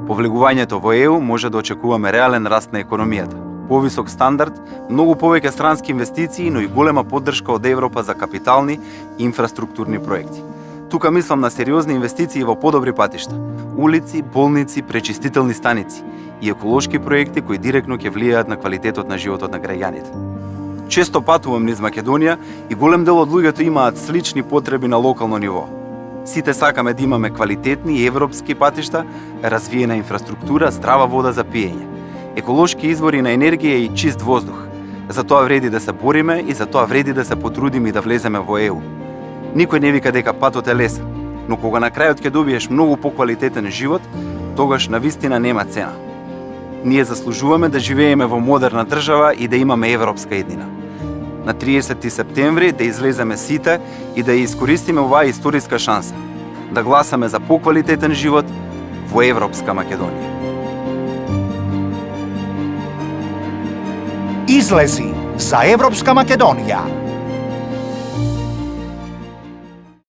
По влегувањето во ЕУ може да очекуваме реален раст на економијата, повисок стандард, многу повеќе странски инвестиции, но и голема поддршка од Европа за капитални и инфраструктурни проекти. Тука мислам на сериозни инвестиции во подобри патишта, улици, болници, пречистителни станици и еколошки проекти кои директно ќе влијаат на квалитетот на животот на граѓаните. Често патувам низ Македонија и голем дел од луѓето имаат слични потреби на локално ниво. Сите сакаме да имаме квалитетни европски патишта, развиена инфраструктура, здрава вода за пиење, еколошки извори на енергија и чист воздух. За тоа вреди да се бориме и за тоа вреди да се потрудиме и да влеземе во ЕУ. Никој не вика дека патот е лесен, но кога на крајот ќе добиеш многу поквалитетен живот, тогаш навистина нема цена. Ние заслужуваме да живееме во модерна држава и да имаме европска еднина. На 30 септември да излеземе сите и да ја искористиме оваа историска шанса, да гласаме за поквалитетен живот во Европска Македонија. Излези за Европска Македонија.